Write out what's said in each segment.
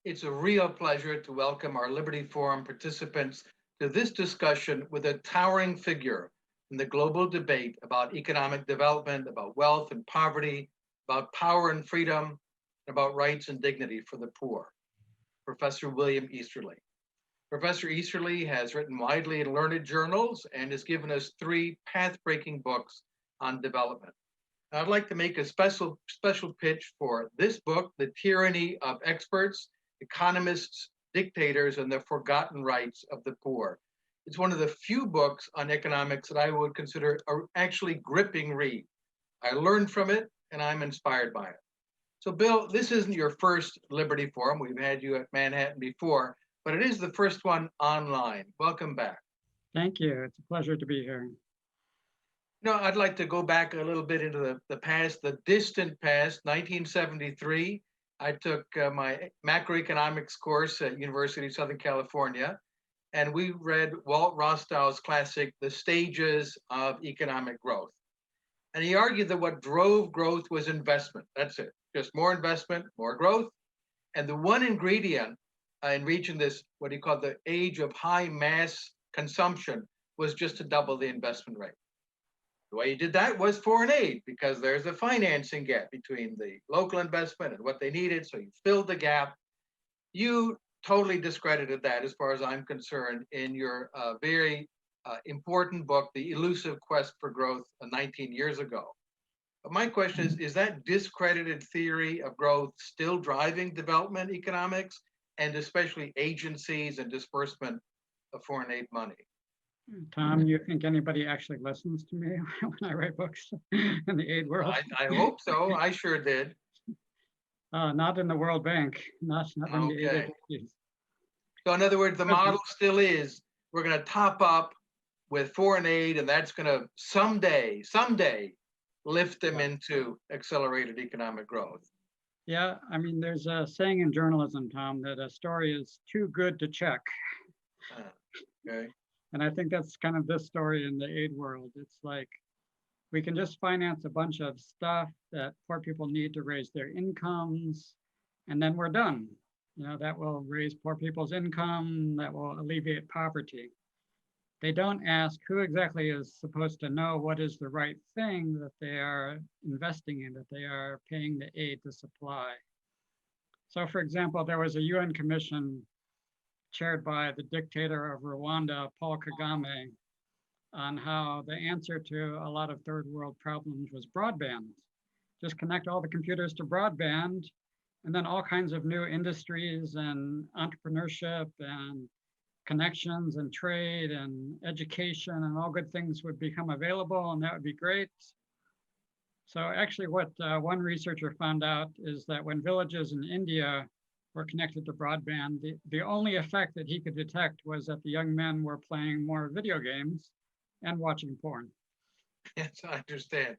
It's a real pleasure to welcome our Liberty Forum participants to this discussion with a towering figure in the global debate about economic development, about wealth and poverty, about power and freedom, about rights and dignity for the poor, Professor William Easterly. Professor Easterly has written widely in learned journals and has given us three path-breaking books on development. I'd like to make a special pitch for this book, The Tyranny of Experts, Economists, Dictators, and the Forgotten Rights of the Poor. It's one of the few books on economics that I would consider a actually gripping read. I learned from it and I'm inspired by it. So Bill, this isn't your first Liberty Forum. We've had you at Manhattan before, but it is the first one online. Welcome back. Thank you. It's a pleasure to be here. No, I'd like to go back a little bit into the past, the distant past, 1973. I took my macroeconomics course at University of Southern California, and we read Walt Rostow's classic, The Stages of Economic Growth. And he argued that what drove growth was investment. That's it, just more investment, more growth. And the one ingredient in reaching this, what he called the age of high mass consumption, was just to double the investment rate. The way he did that was foreign aid, because there's a financing gap between the local investment and what they needed. So you filled the gap. You totally discredited that, as far as I'm concerned, in your very important book, The Elusive Quest for Growth, 19 years ago. But my question is that discredited theory of growth still driving development economics, and especially agencies and disbursement of foreign aid money? Tom, you think anybody actually listens to me when I write books in the aid world? I hope so. I sure did. Not in the World Bank, not in the aid agencies. So in other words, the model still is, we're going to top up with foreign aid, and that's going to someday lift them into accelerated economic growth. Yeah, I mean, there's a saying in journalism, Tom, that a story is too good to check. Okay. And I think that's kind of this story in the aid world. It's like, we can just finance a bunch of stuff that poor people need to raise their incomes, and then we're done. You know, that will raise poor people's income, that will alleviate poverty. They don't ask who exactly is supposed to know what is the right thing that they are investing in, that they are paying the aid to supply. So for example, there was a UN commission chaired by the dictator of Rwanda, Paul Kagame, on how the answer to a lot of third world problems was broadband. Just connect all the computers to broadband, and then all kinds of new industries and entrepreneurship and connections and trade and education and all good things would become available, and that would be great. So actually what one researcher found out is that when villages in India were connected to broadband, the only effect that he could detect was that the young men were playing more video games and watching porn. Yes, I understand.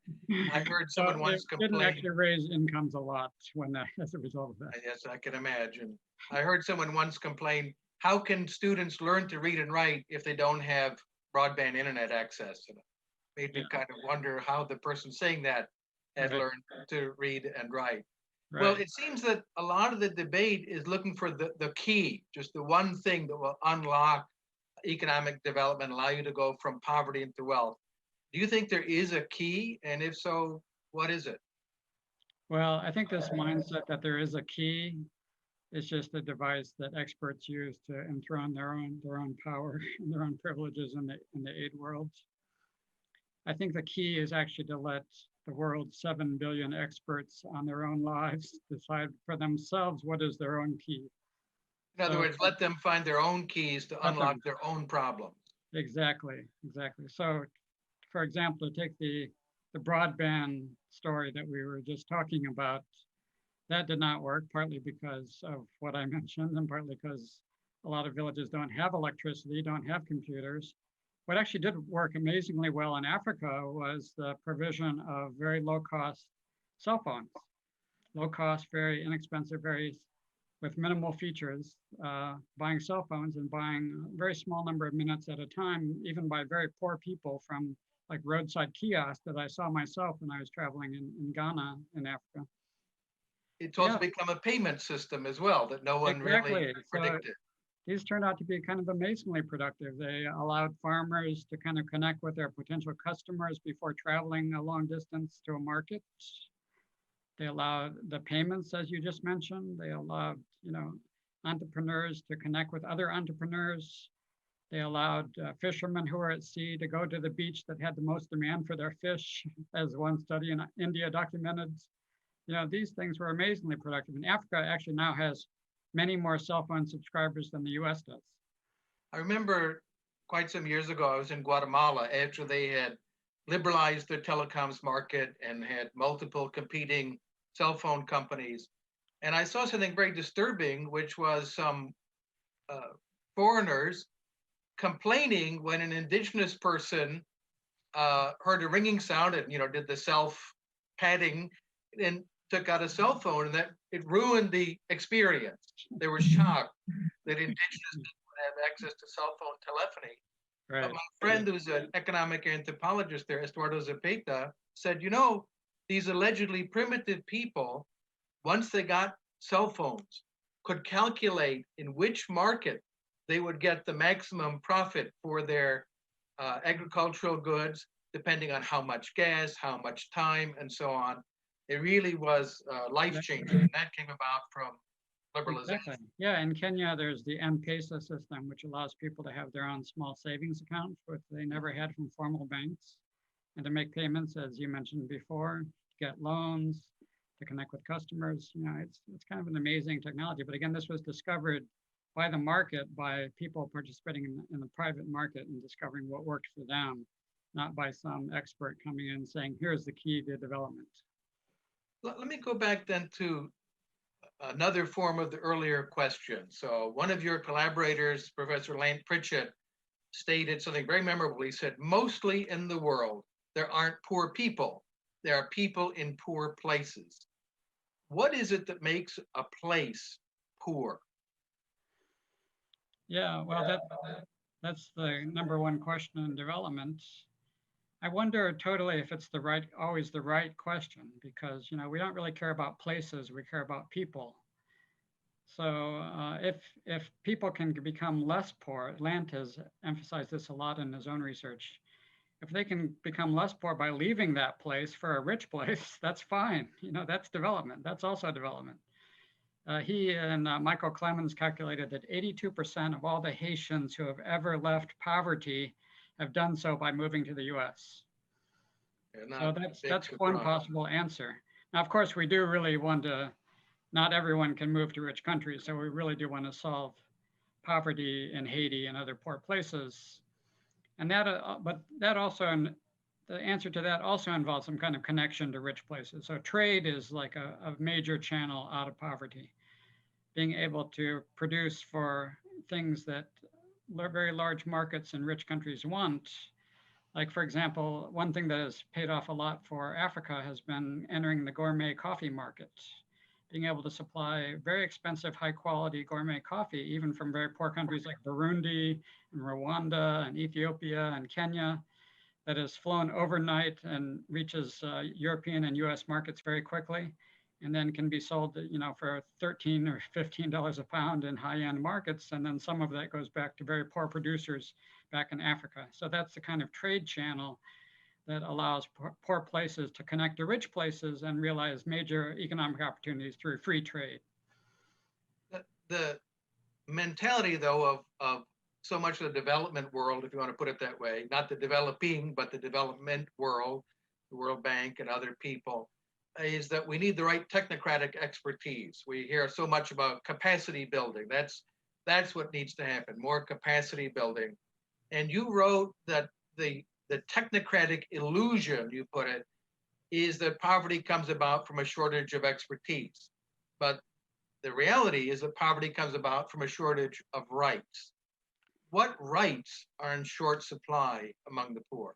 I heard someone once complain. Didn't actually raise incomes a lot when as a result of that. Yes, I can imagine. I heard someone once complain, how can students learn to read and write if they don't have broadband internet access? And it made me kind of wonder how the person saying that had learned to read and write. Right. Well, it seems that a lot of the debate is looking for the key, just the one thing that will unlock economic development, allow you to go from poverty into wealth. Do you think there is a key? And if so, what is it? Well, I think this mindset that there is a key is just a device that experts use to enthrone their own power and their own privileges in the aid world. I think the key is actually to let the world's 7 billion experts on their own lives decide for themselves what is their own key. In other words, let them find their own keys to unlock their own problems. Exactly. So, for example, to take the broadband story that we were just talking about, that did not work, partly because of what I mentioned, and partly because a lot of villages don't have electricity, don't have computers. What actually did work amazingly well in Africa was the provision of very low-cost cell phones. Low-cost, very inexpensive, with minimal features, buying cell phones and buying a very small number of minutes at a time, even by very poor people from like roadside kiosks that I saw myself when I was traveling in Ghana in Africa. it's also Yeah, become a payment system as well that no one really exactly. So predicted. these turned out to be kind of amazingly productive. They allowed farmers to kind of connect with their potential customers before traveling a long distance to a market. They allowed the payments, as you just mentioned. They allowed, entrepreneurs to connect with other entrepreneurs. They allowed fishermen who were at sea to go to the beach that had the most demand for their fish, as one study in India documented. These things were amazingly productive. And Africa actually now has many more cell phone subscribers than the US does. I remember quite some years ago, I was in Guatemala after they had liberalized their telecoms market and had multiple competing cell phone companies. And I saw something very disturbing, which was some uh, foreigners complaining when an indigenous person heard a ringing sound and did the self padding and took out a cell phone, and that it ruined the experience. They were shocked that indigenous people would have access to cell phone telephony. But Right. my friend, who's an economic anthropologist there, Eduardo Zapata, said, these allegedly primitive people, once they got cell phones, could calculate in which market they would get the maximum profit for their agricultural goods, depending on how much gas, how much time, and so on. It really was life changing, and that came about from liberalization. Exactly. Yeah, in Kenya, there's the M-Pesa system, which allows people to have their own small savings account, which they never had from formal banks, and to make payments, as you mentioned before, to get loans, to connect with customers. It's kind of an amazing technology. But again, this was discovered by the market, by people participating in the private market and discovering what worked for them, not by some expert coming in saying, here's the key to development. Let me go back then to another form of the earlier question. So one of your collaborators, Professor Lane Pritchett, stated something very memorable. He said, mostly in the world, there aren't poor people. There are people in poor places. What is it that makes a place poor? Yeah, well, that's the number one question in development. I wonder totally if it's always the right question, because we don't really care about places, we care about people. So if people can become less poor, Lant has emphasized this a lot in his own research. If they can become less poor by leaving that place for a rich place, that's fine. That's development. That's also development. He and Michael Clemens calculated that 82% of all the Haitians who have ever left poverty have done so by moving to the US. So that's one possible answer. Now, of course, we do really want to, not everyone can move to rich countries, so we really do want to solve poverty in Haiti and other poor places. And but that also, the answer to that also involves some kind of connection to rich places. So trade is like a major channel out of poverty. Being able to produce for things that very large markets in rich countries want. Like, for example, one thing that has paid off a lot for Africa has been entering the gourmet coffee market. Being able to supply very expensive, high quality gourmet coffee, even from very poor countries like Burundi and Rwanda and Ethiopia and Kenya, that has flown overnight and reaches European and US markets very quickly, and then can be sold, for $13 or $15 a pound in high-end markets. And then some of that goes back to very poor producers back in Africa. So that's the kind of trade channel that allows poor places to connect to rich places and realize major economic opportunities through free trade. The mentality, though, of so much of the development world, if you want to put it that way, not the developing, but the development world, the World Bank and other people, is that we need the right technocratic expertise. We hear so much about capacity building. That's what needs to happen, more capacity building. And you wrote that the technocratic illusion, you put it, is that poverty comes about from a shortage of expertise. But the reality is that poverty comes about from a shortage of rights. What rights are in short supply among the poor?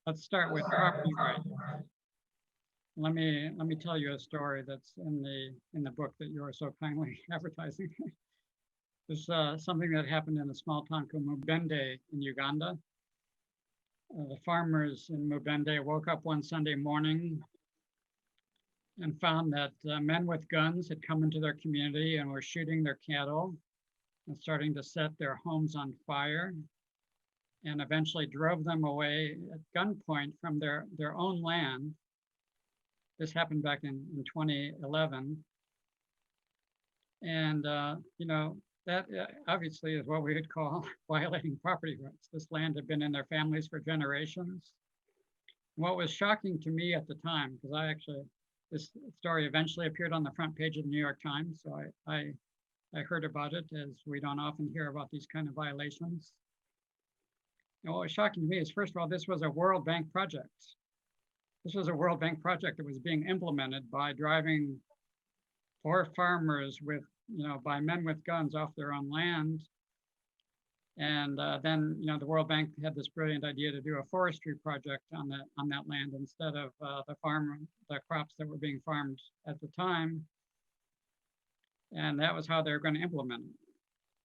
Let's start with property rights. Let me tell you a story that's in the book that you are so kindly advertising. There's something that happened in a small town called Mubende in Uganda. The farmers in Mubende woke up one Sunday morning and found that men with guns had come into their community and were shooting their cattle and starting to set their homes on fire, and eventually drove them away at gunpoint from their own land. This happened back in 2011. And, that obviously is what we would call violating property rights. This land had been in their families for generations. What was shocking to me at the time, because this story eventually appeared on the front page of the New York Times, so I heard about it, as we don't often hear about these kind of violations. And what was shocking to me is, first of all, this was a World Bank project. This was a World Bank project that was being implemented by driving poor farmers by men with guns off their own land. And then, the World Bank had this brilliant idea to do a forestry project on that land instead of the crops that were being farmed at the time. And that was how they were going to implement it.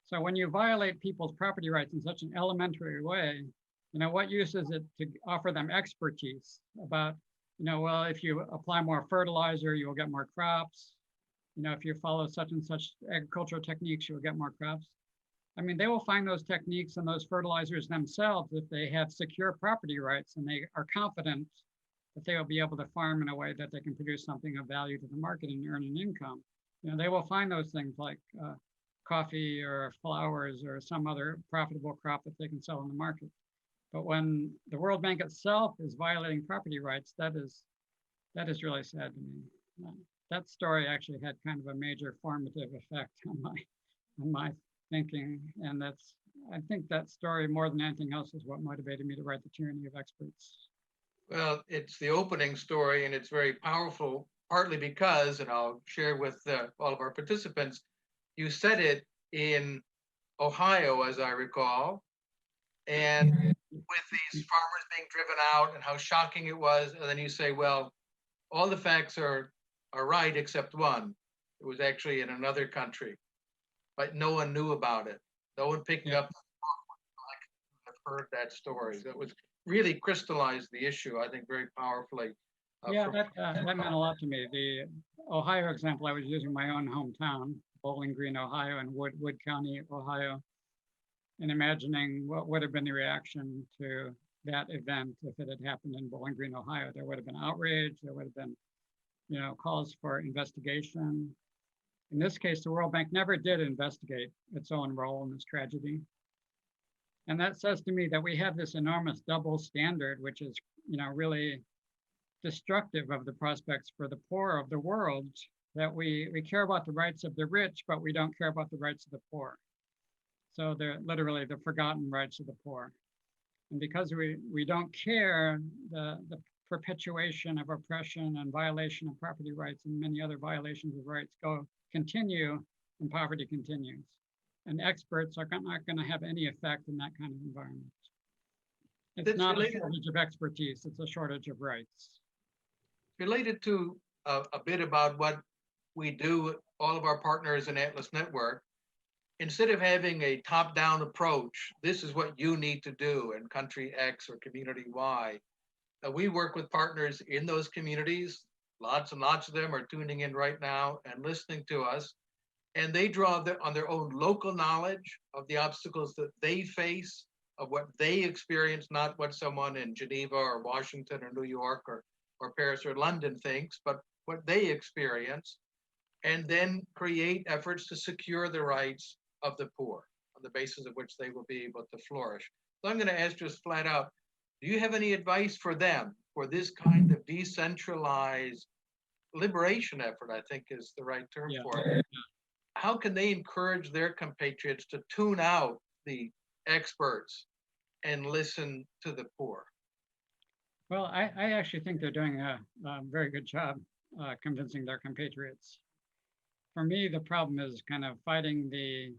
So when you violate people's property rights in such an elementary way, what use is it to offer them expertise about, well, if you apply more fertilizer, you will get more crops. If you follow such and such agricultural techniques, you'll get more crops. I mean, they will find those techniques and those fertilizers themselves if they have secure property rights and they are confident that they will be able to farm in a way that they can produce something of value to the market and earn an income. They will find those things like coffee or flowers or some other profitable crop that they can sell in the market. But when the World Bank itself is violating property rights, that is really sad to me. That story actually had kind of a major formative effect on my thinking, and I think that story, more than anything else, is what motivated me to write The Tyranny of Experts. Well, it's the opening story, and it's very powerful, partly because, and I'll share with all of our participants, you said it in Ohio, as I recall, and with these farmers being driven out and how shocking it was, and then you say, well, all the facts are right except one. It was actually in another country, but no one knew about it. No one picking up. I've heard that story. That was really crystallized the issue, I think, very powerfully. That meant a lot to me. The Ohio example, I was using my own hometown, Bowling Green, Ohio, and Wood County, Ohio, and imagining what would have been the reaction to that event if it had happened in Bowling Green, Ohio. There would have been outrage. There would have been, calls for investigation. In this case, the World Bank never did investigate its own role in this tragedy. And that says to me that we have this enormous double standard, which is, really destructive of the prospects for the poor of the world, that we care about the rights of the rich, but we don't care about the rights of the poor. So they're literally the forgotten rights of the poor. And because we don't care, the perpetuation of oppression and violation of property rights and many other violations of rights continue, and poverty continues. And experts are not going to have any effect in that kind of environment. It's not a shortage of expertise, it's a shortage of rights. Related to a bit about what we do, all of our partners in Atlas Network, instead of having a top-down approach, this is what you need to do in country X or community Y. We work with partners in those communities. Lots and lots of them are tuning in right now and listening to us. And they draw on their own local knowledge of the obstacles that they face, of what they experience, not what someone in Geneva or Washington or New York or Paris or London thinks, but what they experience, and then create efforts to secure the rights of the poor on the basis of which they will be able to flourish. So I'm going to ask just flat out, do you have any advice for them for this kind of decentralized liberation effort, I think is the right term for it? How can they encourage their compatriots to tune out the experts and listen to the poor? Well, I actually think they're doing a very good job convincing their compatriots. For me, the problem is kind of fighting the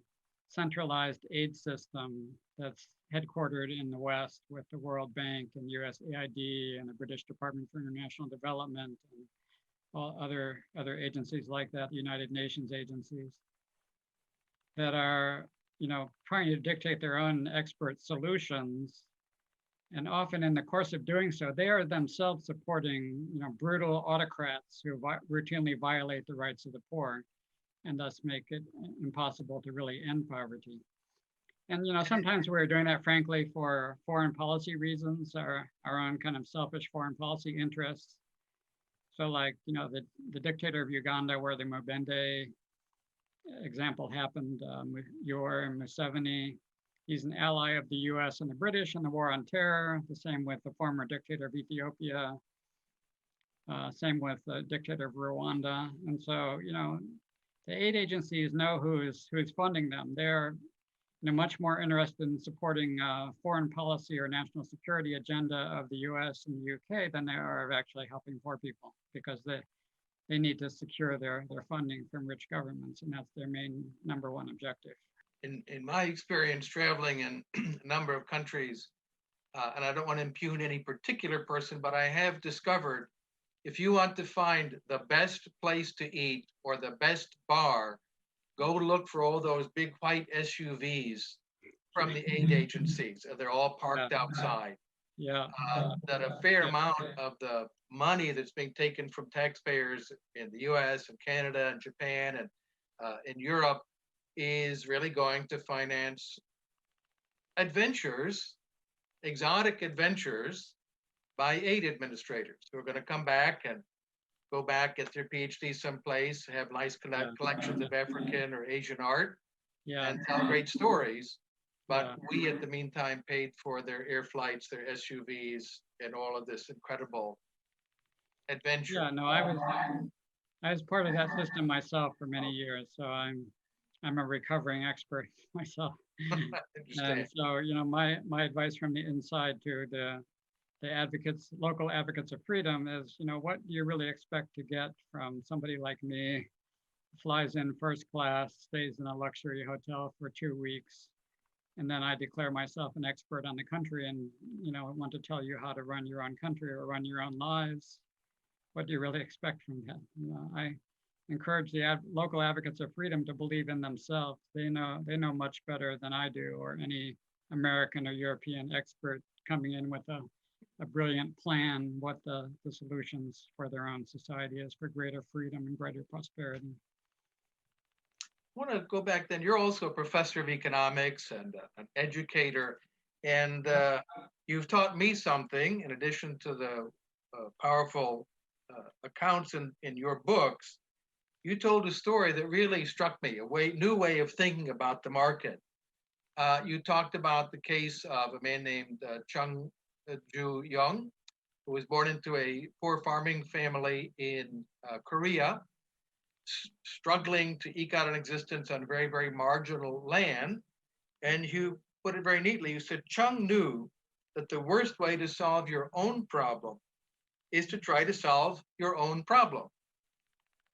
centralized aid system that's headquartered in the West with the World Bank and USAID and the British Department for International Development and all other agencies like that, the United Nations agencies, that are, trying to dictate their own expert solutions And often in the course of doing so, they are themselves supporting, brutal autocrats who routinely violate the rights of the poor and thus make it impossible to really end poverty. And sometimes we're doing that, frankly, for foreign policy reasons, our own kind of selfish foreign policy interests. So like, the dictator of Uganda, where the Mubende example happened, Yoweri Museveni, he's an ally of the US and the British in the war on terror. The same with the former dictator of Ethiopia. Same with the dictator of Rwanda. And so, the aid agencies know who's funding them. They're much more interested in supporting foreign policy or national security agenda of the US and the UK than they are of actually helping poor people, because they need to secure their funding from rich governments, and that's their main number one objective. In my experience traveling in a number of countries, and I don't want to impugn any particular person, but I have discovered if you want to find the best place to eat or the best bar, go look for all those big white SUVs from the aid agencies. They're all parked outside. Yeah. That a fair amount of the money that's being taken from taxpayers in the US and Canada and Japan and in Europe is really going to finance adventures, exotic adventures by aid administrators who are going to come back and go back, get their PhD someplace, have nice collections of African or Asian art, and tell great stories. But we, at the meantime, paid for their air flights, their SUVs, and all of this incredible adventure. Yeah, no, I was part of that system myself for many years, so I'm a recovering expert myself. And so, my advice from the inside to the local advocates of freedom is, what do you really expect to get from somebody like me, flies in first class, stays in a luxury hotel for 2 weeks, and then I declare myself an expert on the country and, want to tell you how to run your own country or run your own lives. What do you really expect from that? I encourage the local advocates of freedom to believe in themselves. They know much better than I do, or any American or European expert coming in with a brilliant plan, what the solutions for their own society is for greater freedom and greater prosperity. I want to go back then. You're also a professor of economics and an educator, and you've taught me something in addition to the powerful accounts in your books. You told a story that really struck me, new way of thinking about the market. You talked about the case of a man named Chung Ju-young, who was born into a poor farming family in Korea, struggling to eke out an existence on very, very marginal land. And you put it very neatly. You said Chung knew that the worst way to solve your own problem is to try to solve your own problem.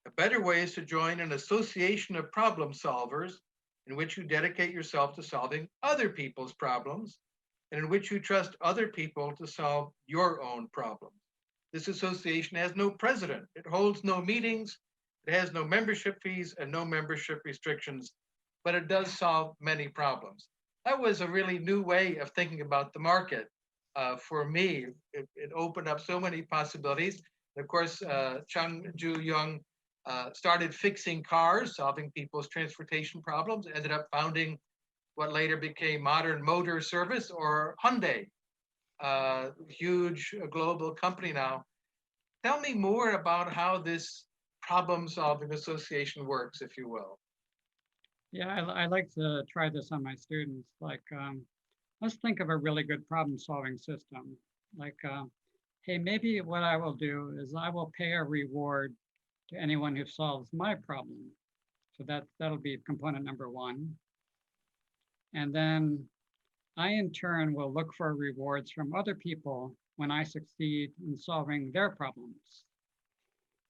A better way is to join an association of problem solvers in which you dedicate yourself to solving other people's problems and in which you trust other people to solve your own problems. This association has no president. It holds no meetings. It has no membership fees and no membership restrictions, but it does solve many problems. That was a really new way of thinking about the market. For me, it opened up so many possibilities. And of course, Chung Ju-young started fixing cars, solving people's transportation problems, ended up founding what later became Modern Motor Service, or Hyundai, huge global company now. Tell me more about how this problem-solving association works, if you will. Yeah, I like to try this on my students. Like, let's think of a really good problem-solving system. Like, hey, maybe what I will do is I will pay a reward to anyone who solves my problem. So that'll be component number one. And then I, in turn, will look for rewards from other people when I succeed in solving their problems.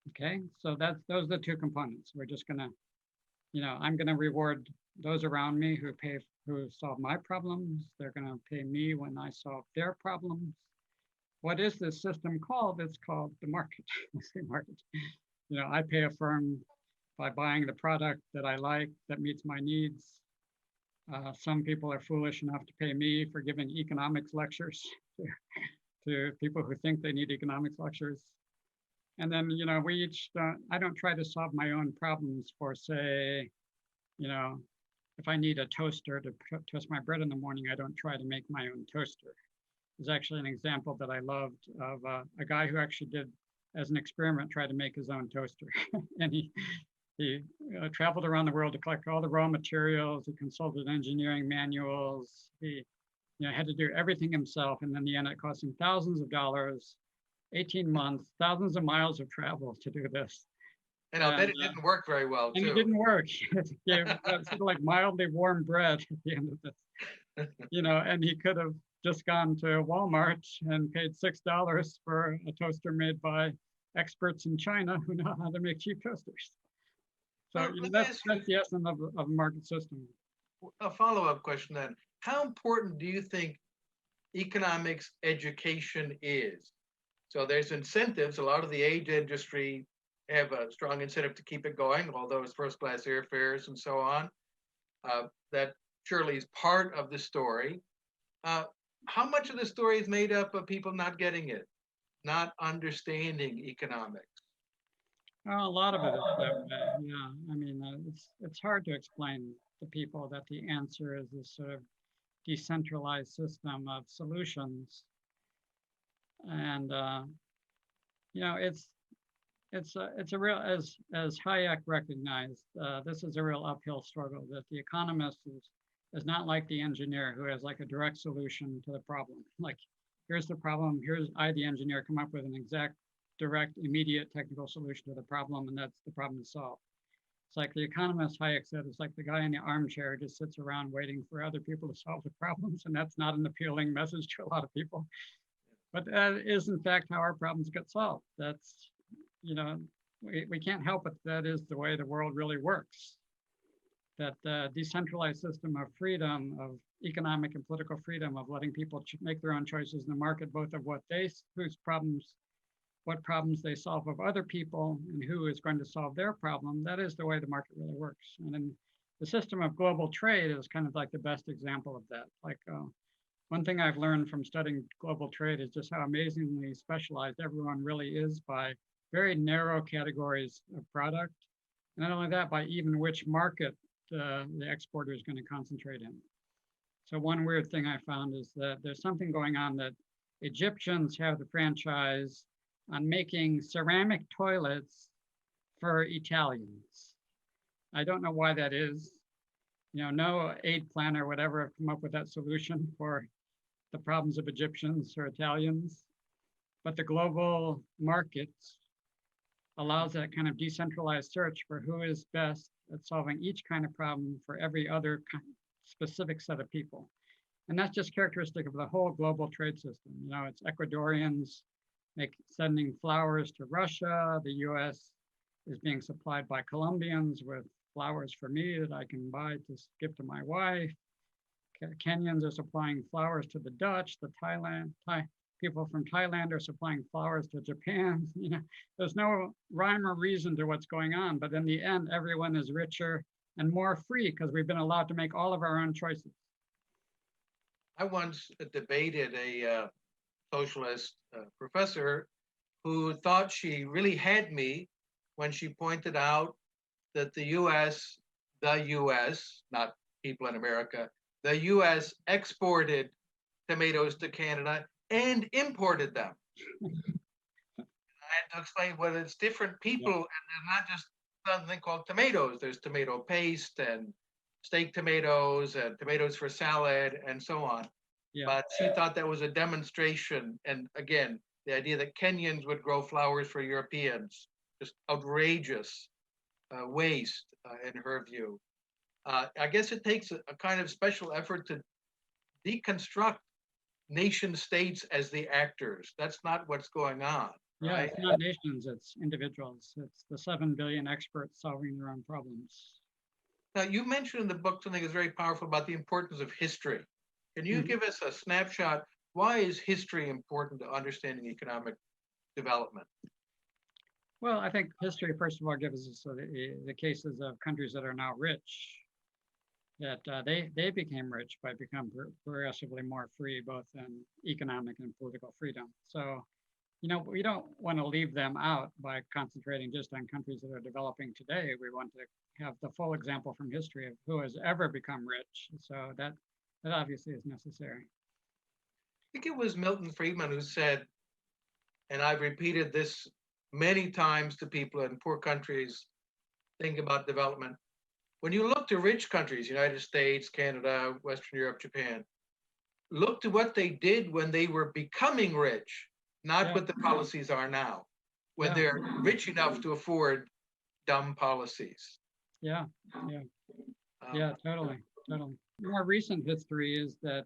Okay, so those are the two components. We're just gonna, I'm gonna reward those around me who solve my problems. They're gonna pay me when I solve their problems. What is this system called? It's called the market, the free market. I pay a firm by buying the product that I like, that meets my needs. Some people are foolish enough to pay me for giving economics lectures. to people who think they need economics lectures. And then, we each, I don't try to solve my own problems for, say, if I need a toaster to toast my bread in the morning, I don't try to make my own toaster. There's actually an example that I loved of a guy who actually did, as an experiment, try to make his own toaster. And he traveled around the world to collect all the raw materials. He consulted engineering manuals. He had to do everything himself. And in the end, it cost him thousands of dollars, 18 months, thousands of miles of travel to do this. And I'll bet it didn't work very well, and too. It didn't work. It gave sort of like mildly warm bread at the end of this. And he could have just gone to Walmart and paid $6 for a toaster made by experts in China who know how to make cheap toasters. So that's the essence of a market system. A follow-up question then. How important do you think economics education is? So there's incentives. A lot of the aid industry have a strong incentive to keep it going, although it's first-class airfares and so on. That surely is part of the story. How much of the story is made up of people not getting it, not understanding economics? Well, a lot of it is that way. Yeah, I mean, it's hard to explain to people that the answer is this sort of decentralized system of solutions, and it's a real, as Hayek recognized, this is a real uphill struggle. That the economist is not like the engineer who has like a direct solution to the problem. Like, here's the problem. Here's the engineer, come up with an exact, direct, immediate technical solution to the problem, and that's the problem to solve. It's like the economist, Hayek said, it's like the guy in the armchair who just sits around waiting for other people to solve the problems, and that's not an appealing message to a lot of people. But that is, in fact, how our problems get solved. That's, we can't help it. That is the way the world really works. That decentralized system of freedom, of economic and political freedom, of letting people make their own choices in the market, both of what problems they solve of other people and who is going to solve their problem, that is the way the market really works. And then the system of global trade is kind of like the best example of that. Like one thing I've learned from studying global trade is just how amazingly specialized everyone really is by very narrow categories of product. And not only that, by even which market the exporter is going to concentrate in. So one weird thing I found is that there's something going on that Egyptians have the franchise on making ceramic toilets for Italians. I don't know why that is. No aid plan or whatever have come up with that solution for the problems of Egyptians or Italians. But the global market allows that kind of decentralized search for who is best at solving each kind of problem for every other specific set of people. And that's just characteristic of the whole global trade system. It's Ecuadorians sending flowers to Russia. The US is being supplied by Colombians with flowers for me that I can buy to give to my wife. Kenyans are supplying flowers to the Dutch. People from Thailand are supplying flowers to Japan. There's no rhyme or reason to what's going on, but in the end, everyone is richer and more free because we've been allowed to make all of our own choices. I once debated a socialist professor who thought she really had me when she pointed out that the US, not people in America, the US exported tomatoes to Canada and imported them. I had to explain, well, it's different people, and they're not just something called tomatoes. There's tomato paste and steak tomatoes and tomatoes for salad and so on. Yeah. But she thought that was a demonstration. And again, the idea that Kenyans would grow flowers for Europeans, just outrageous waste in her view. I guess it takes a kind of special effort to deconstruct nation states as the actors. That's not what's going on. Yeah, right? It's not nations, it's individuals. It's the 7 billion experts solving their own problems. Now, you mentioned in the book something that's very powerful about the importance of history. Can you give us a snapshot? Why is history important to understanding economic development? Well, I think history, first of all, gives us the cases of countries that are now rich. that they became rich by becoming progressively more free, both in economic and political freedom. So, we don't want to leave them out by concentrating just on countries that are developing today. We want to have the full example from history of who has ever become rich. So that obviously is necessary. I think it was Milton Friedman who said, and I've repeated this many times to people in poor countries thinking about development. When you look to rich countries, United States, Canada, Western Europe, Japan, look to what they did when they were becoming rich, not Yeah, what the policies are now, when yeah, they're rich enough to afford dumb policies. yeah, yeah, Um, yeah, totally. More recent history is that,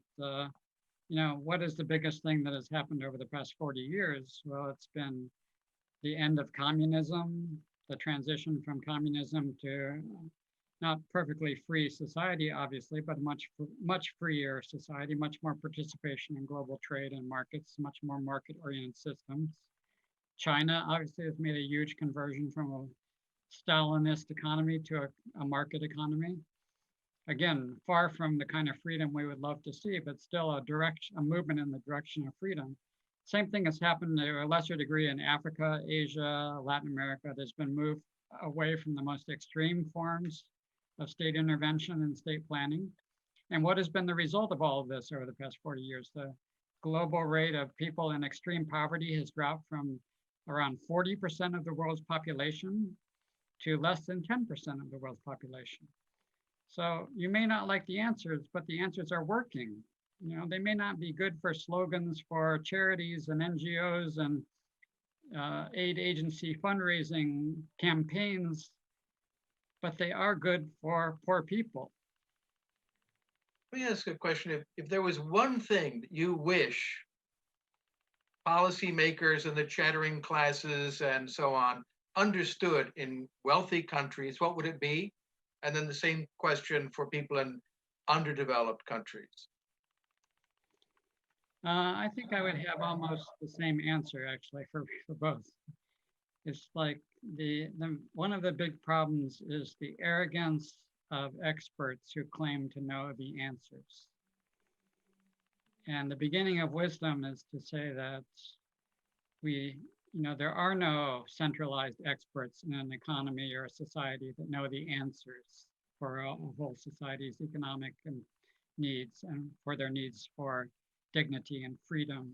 what is the biggest thing that has happened over the past 40 years? Well, it's been the end of communism, the transition from communism to not perfectly free society, obviously, but much freer society, much more participation in global trade and markets, much more market-oriented systems. China obviously has made a huge conversion from a Stalinist economy to a market economy. Again, far from the kind of freedom we would love to see, but still a movement in the direction of freedom. Same thing has happened to a lesser degree in Africa, Asia, Latin America. There's been moved away from the most extreme forms of state intervention and state planning. And what has been the result of all of this over the past 40 years? The global rate of people in extreme poverty has dropped from around 40% of the world's population to less than 10% of the world's population. So you may not like the answers, but the answers are working. They may not be good for slogans for charities and NGOs and aid agency fundraising campaigns, but they are good for poor people. Let me ask a question. If there was one thing that you wish policymakers and the chattering classes and so on understood in wealthy countries, what would it be? And then the same question for people in underdeveloped countries. I think I would have almost the same answer actually for both. It's like one of the big problems is the arrogance of experts who claim to know the answers. And the beginning of wisdom is to say that there are no centralized experts in an economy or a society that know the answers for a whole society's economic needs and for their needs for dignity and freedom.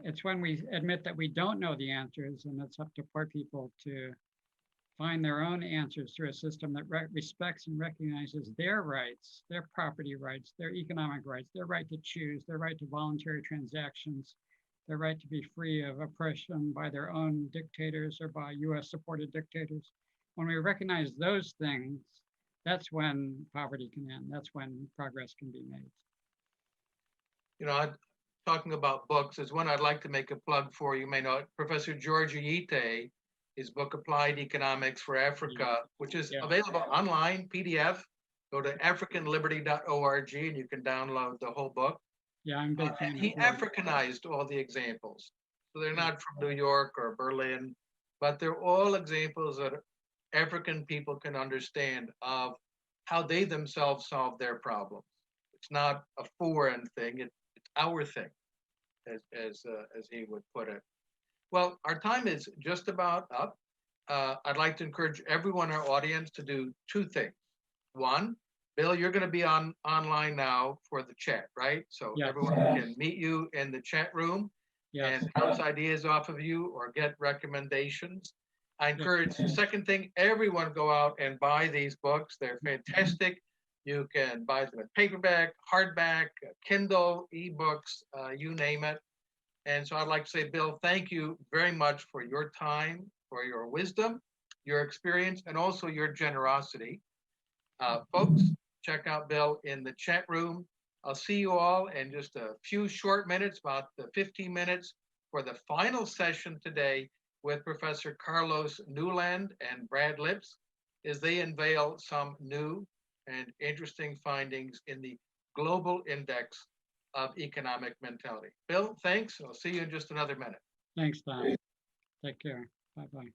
It's when we admit that we don't know the answers, and it's up to poor people to find their own answers through a system that respects and recognizes their rights, their property rights, their economic rights, their right to choose, their right to voluntary transactions, their right to be free of oppression by their own dictators or by US-supported dictators. When we recognize those things, that's when poverty can end. That's when progress can be made. Talking about books is one I'd like to make a plug for. You may know it. Professor George Uyite, his book Applied Economics for Africa, which is available online, PDF. Go to africanliberty.org and you can download the whole book. Yeah, I'm big fan. He Africanized all the examples. So they're not from New York or Berlin, but they're all examples that African people can understand of how they themselves solve their problems. It's not a foreign thing. It's our thing, as he would put it. Well, our time is just about up. I'd like to encourage everyone in our audience to do two things. One, Bill, you're going to be online now for the chat, right? So everyone can meet you in the chat room and bounce ideas off of you or get recommendations. I encourage the second thing, everyone go out and buy these books. They're fantastic. You can buy them in paperback, hardback, Kindle, ebooks, you name it. And so I'd like to say, Bill, thank you very much for your time, for your wisdom, your experience, and also your generosity. Folks, check out Bill in the chat room. I'll see you all in just a few short minutes, about 15 minutes, for the final session today with Professor Carlos Newland and Brad Lips, as they unveil some new and interesting findings in the Global Index of Economic Mentality. Bill, thanks. I'll see you in just another minute. Thanks, Tom. Take care. Bye-bye.